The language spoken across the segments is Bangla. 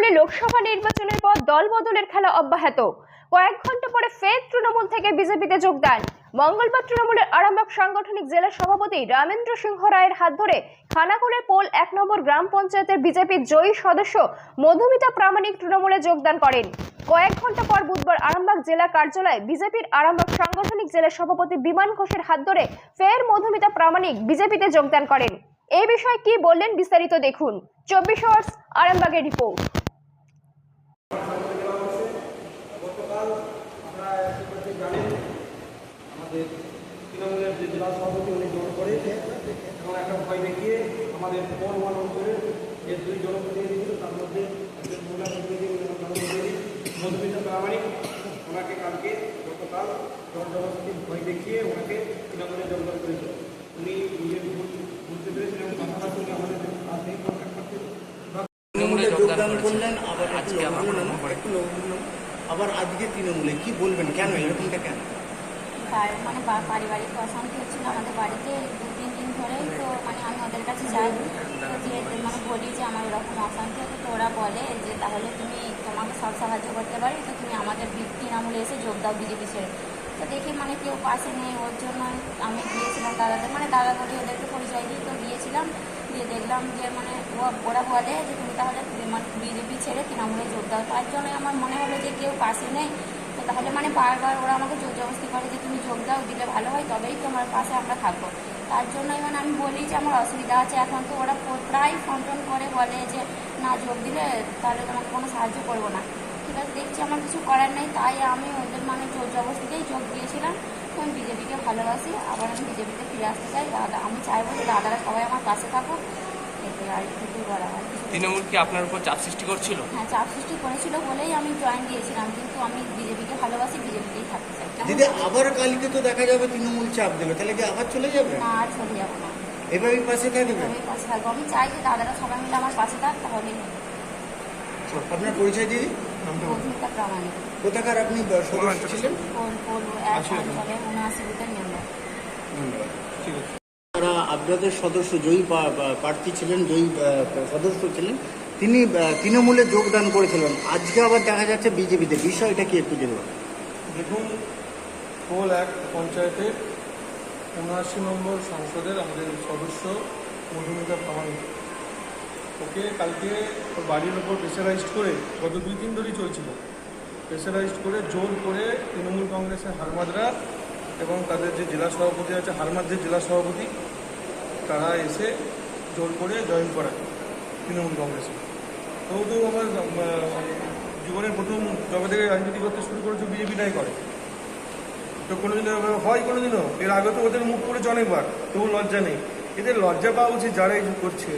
আসামে লোকসভা নির্বাচনের পর দল বদলের খেলা অব্যাহত। কয়েক ঘন্টা পরে ফের তৃণমূল থেকে বিজেপিতে যোগদান। মঙ্গলবার তৃণমূলের আরামবাগ সাংগঠনিক জেলা সভাপতি রামেন্দ্র সিংহ রায়ের হাত ধরে খানাকুলের পোল 1 নম্বর গ্রাম পঞ্চায়েতের বিজেপির জয়ী সদস্য মধুমিতা প্রামাণিক তৃণমূলে যোগদান করেন। কয়েক ঘন্টা পর বুধবার আরামবাগ জেলা কার্যালয়ে বিজেপির আরামবাগ সাংগঠনিক জেলা সভাপতি বিমান ঘোষের হাত ধরে ফের মধুমিতা প্রামাণিক বিজেপিতে যোগদান করেন। এই বিষয়ে কি বললেন বিস্তারিত দেখুন 24 আওয়ার্স আরামবাগের রিপোর্ট। আমাদের তৃণমূলের যে জেলা সভাপতি উনি জোর করে এবং একটা ভয় দেখিয়ে আমাদের কোন অঞ্চলের যে দুই জনপ্রতিনিধি ছিল তার মধ্যে একজন মহিলা প্রতিনিধি মধুমিতা প্রামাণিক ওনাকে কালকে গতকাল জনজনপ্রতি ভয় দেখিয়ে ওনাকে তৃণমূলে যোগদান করেছিল। উনি নিজের বুঝতে পেরেছিলেন এবং পাশাপাশি উনি আমাদের কাছ থেকে কন্ট্যাক্ট করতেন তৃণমূলে যোগদান করলেন, আবার আবার আজকে তৃণমূলে কি বলবেন, কেন এরকমটা কেন? মানে পারিবারিক অশান্তি হচ্ছিল আমাদের বাড়িতে 2-3 দিন ধরেই। তো মানে আমি ওদের কাছে যাই, তো যে মানে বলি যে আমার এরকম অশান্তি হচ্ছে, তো ওরা বলে যে তাহলে তোমাকে সব সাহায্য করতে পারি, তো তুমি আমাদের তৃণমূলে এসে যোগ দাও বিজেপি ছেড়ে। তো দেখি মানে কেউ পাশে নেই, ওর জন্য আমি গিয়েছিলাম দাদাদের, মানে দাদা বলি ওদেরকে পরিচয় দিই। তো গিয়েছিলাম, গিয়ে দেখলাম যে মানে ওরা বলে যে তুমি তাহলে বিজেপি ছেড়ে তৃণমূলে যোগ দাও। তার জন্যই আমার মনে হলো যে কেউ পাশে নেই, তো তাহলে মানে বারবার ওরা আমাকে জোর জবরদস্তি করে যে তুমি যোগ দাও, দিলে ভালো হয়, তবেই তোমার পাশে আমরা থাকবো। তার জন্যই মানে আমি বলি যে আমার অসুবিধা আছে এখন। তো ওরা প্রায় ফোন টোন করে বলে যে না, যোগ দিলে তাহলে তোমাকে কোনো সাহায্য করবো না। ঠিক আছে, দেখছি আমার কিছু করার নেই, তাই আমি ওদের মানে জোর জবরদস্তিতেই যোগ দিয়েছিলাম। তো আমি বিজেপিকে ভালোবাসি, আবার আমি বিজেপিতে ফিরে আসতে চাই। আমি চাইবো যে দাদারা সবাই আমার পাশে থাকুক, এতে আর কিছু করা হয়। তৃণমূল কি আপনার উপর চাপ সৃষ্টি করছিল? হ্যাঁ, চাপ সৃষ্টি করেছিল বলেই আমি জয়েন দিয়েছিলাম, কিন্তু আমি বিজেপিকে ভালোবাসি, বিজেপিতেই থাকতে চাই। দিদি, আবার কালকে তো দেখা যাবে তৃণমূল চাপ দেবে, তাহলে কি আবার চলে যাবে? না, আর চলে যাবো না, এভাবেই পাশে থাকবে? আমি পাশে থাকবো। আমি চাই যে দাদারা সবাই মিলে আমার পাশে থাক, তাহলেই হবে। আপনার পরিচয় দিদি? মধুমিতা প্রামাণিক। কোথাকার আপনি সদস্য ছিলেন? বলবো 1 অঞ্চলে 79 বুথের মেম্বার। ঠিক আছে। তারা আপনাদের সদস্য জয়ী প্রার্থী ছিলেন, জয়ী সদস্য ছিলেন, তিনি তৃণমূলে যোগদান করেছিলেন, আজকে আবার দেখা যাচ্ছে বিজেপিতে, বিষয়টা কি একটু জানবেন? দেখুন, পোল 1 পঞ্চায়েতের 79 নম্বর সংসদের আমাদের সদস্য মধুমিতা প্রামাণিক, ওকে কালকে ওর বাড়ির ওপর প্রেসারাইজড করে গত 2-3 ধরেই চলছিল, প্রেসারাইজড করে জোর করে তৃণমূল কংগ্রেসের হারমাদরা এবং তাদের যে জেলা সভাপতি আছে হারমাদের জেলা সভাপতি, তারা এসে জোর করে জয়েন করায় তৃণমূল কংগ্রেসে। তো আমার জীবনের প্রথম যবে থেকে রাজনীতি করতে শুরু করেছে বিজেপিটাই করে, তো কোনোদিনও হয় কোনোদিনও, এর আগে তো ওদের মুখ করেছে অনেকবার, তবু লজ্জা নেই। এদের লজ্জা পাওয়া উচিত যারা এই করছে।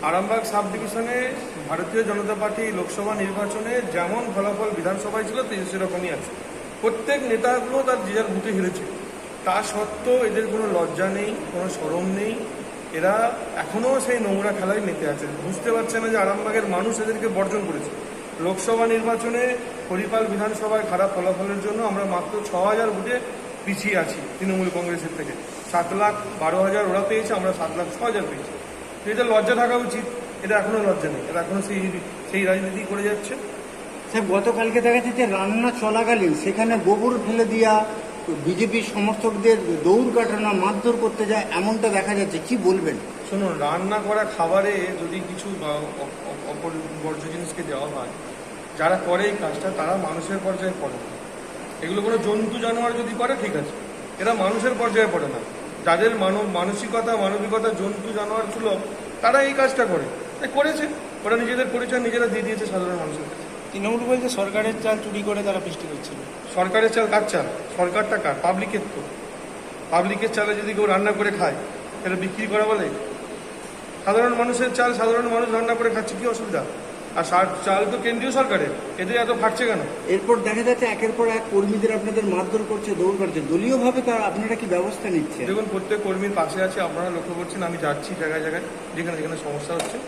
আরামবাগ সাব ডিভিশনে ভারতীয় জনতা পার্টি লোকসভা নির্বাচনে যেমন ফলাফল বিধানসভায় ছিল সেরকমই আছে, প্রত্যেক নেতাগুলো তার যে যার বুথে হেরেছে। তা সত্ত্বেও এদের কোনো লজ্জা নেই, কোনো শরম নেই, এরা এখনও সেই নোংরা খেলায় মেতে আছে। বুঝতে পারছে না যে আরামবাগের মানুষ এদেরকে বর্জন করেছে। লোকসভা নির্বাচনে হরিপাল বিধানসভায় খারাপ ফলাফলের জন্য আমরা মাত্র 6000 ভোটে পিছিয়ে আছি তৃণমূল কংগ্রেসের থেকে। 7,12,000 ওরা পেয়েছে, আমরা 7,06,000 পেয়েছি। এটা লজ্জা থাকা উচিত, এটা এখনও লজ্জা নেই, এরা এখনও সেই রাজনীতি করে যাচ্ছে। স্যার, গতকালকে দেখা যাচ্ছে রান্না চলাকালীন সেখানে গোবর ফেলে দিয়া বিজেপির সমর্থকদের দৌড় কাটানো, মারধর করতে যায়, এমনটা দেখা যাচ্ছে, কি বলবেন? শুনুন, রান্না করা খাবারে যদি কিছু বর্জ্য জিনিসকে দেওয়া হয়, যারা করে এই কাজটা তারা মানুষের পর্যায়ে পড়ে না। এগুলো কোনো জন্তু জানোয়ার যদি করে ঠিক আছে, এরা মানুষের পর্যায়ে পড়ে না। যাদের মানবিকতা জন্তু জানোয়ার সুলভ, তারা এই কাজটা করে, তাই করেছে। ওরা নিজেদের পরিচয় নিজেরা দিয়ে দিয়েছে সাধারণ মানুষের কাছে। তৃণমূল বলতে সরকারের চাল চুরি করে তারা বৃষ্টি করছিল। সরকারের চাল কার চাল? সরকারটা কার? পাবলিকের। তো পাবলিকের চালে যদি কেউ রান্না করে খায়, এটা বিক্রি করা বলে? সাধারণ মানুষের চাল সাধারণ মানুষ রান্না করে খাচ্ছে, কি অসুবিধা? আর চাল তো কেন্দ্রীয় সরকারের, এদের এত ফাটছে কেন? এরপর দেখা যাচ্ছে একের পর এক কর্মীদের আপনাদের মারধর করছে, দৌড় কাটছে, দলীয়ভাবে তার আপনারা কি ব্যবস্থা নিচ্ছে? দেখুন, প্রত্যেক কর্মীর পাশে আছে, আপনারা লক্ষ্য করছেন। আমি যাচ্ছি জায়গায় জায়গায়, যেখানে যেখানে সমস্যা হচ্ছে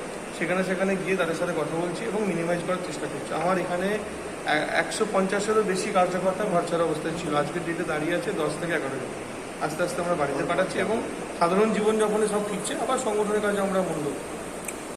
সেখানে গিয়ে তাদের সাথে কথা বলছি এবং মিনিমাইজ করার চেষ্টা করছি। আমার এখানে 150-এরও বেশি কার্যকর্তা ঘর ছাড়া অবস্থায় ছিল, আজকের ডেটে দাঁড়িয়ে আছে 10 থেকে 11 জন। আস্তে আস্তে আমরা বাড়িতে পাঠাচ্ছি এবং সাধারণ জীবনযাপনে সব ফিরছে, আবার সংগঠনের কাজে আমরা মন দেবো।